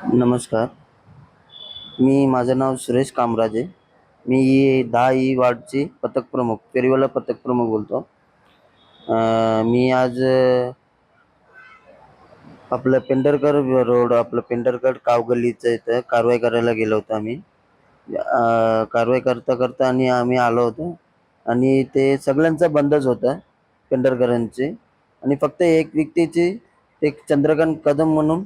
नमस्कार. माझं नाव सुरेश कामराजे. मी 10 वार्डची पथक प्रमुख, फेरीवाला पथक प्रमुख बोलतो. मी आज आपलं पेंढरकर रोड, आपलं पेंढरकर कावगल्लीचं इथं कारवाई करायला गेलो होतो आम्ही. कारवाई करता आणि आम्ही आलो होतो आणि ते सगळ्यांचं बंदच होतं पेंढरकरांचे आणि फक्त एक व्यक्तीची, एक चंद्रकांत कदम म्हणून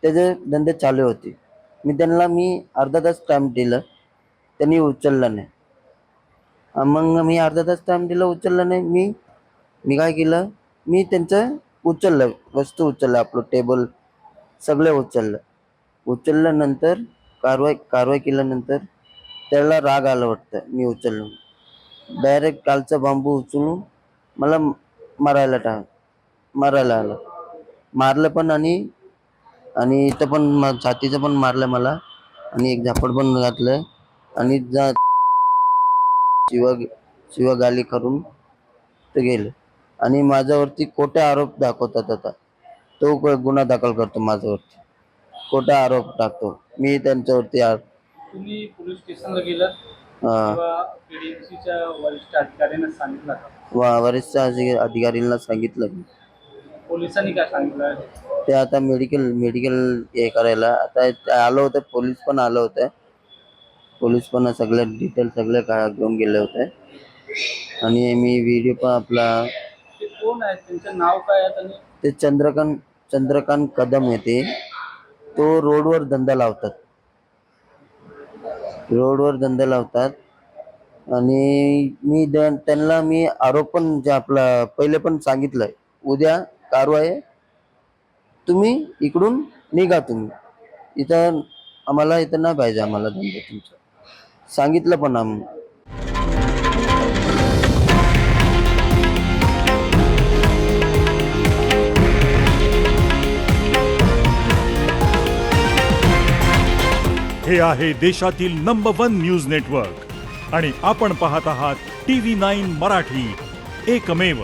त्याचे धंदे चालू होते. मी अर्धा तास टाईम दिलं, त्यांनी उचलला नाही. मग मी अर्धा तास टाईम दिला, उचलला नाही. मी मी काय केलं, मी त्यांचं उचललं, वस्तू उचललं, आपलं टेबल सगळं उचललं. उचलल्यानंतर कारवाई केल्यानंतर त्याला राग आला वाटतं, मी उचललं. डायरेक्ट कालचा बांबू उचलून मला मारायला आला. मारलं पण आणि आणि इथं पण छातीचं पण मारलं मला आणि एक झापड पण घातलं आणि शिवगाली करून ते गेले आणि माझ्यावरती खोटे आरोप दाखवतात. आता तो गुन्हा दाखल करतो माझ्यावरती, खोटा आरोप टाकतो. मी त्यांच्यावरती तुम्ही पोलीस स्टेशनला गेलात अं, किंवा पीडीएमसीच्या वरिष्ठ अधिकाऱ्यांना सांगितलं का? वरिष्ठ अधिकाऱ्यांना सांगितलं. पोलिसांनी काय सांगितलं? ते आता मेडिकल हे करायला आता आलं होतं. पोलीस पण सगळे डिटेल सगळे घेऊन गेले होते आणि मी व्हिडिओ पण आपला ते कोण आहेत, त्यांचं नाव काय आहे आणि ते चंद्रकांत कदम येते. तो रोडवर धंदा लावतात आणि त्यांना मी आरोप पण जे आपला पहिले पण सांगितलंय, उद्या कारवाई आहे, तुम्ही इकडून निघा. तुम्ही इथं आम्हाला इथं नाही पाहिजे, आम्हाला धंदा तुमचा सांगितलं पण आम्ही. हे आहे देशातील नंबर 1 न्यूज नेटवर्क आणि आपण पाहत आहात TV9 मराठी, एकमेव.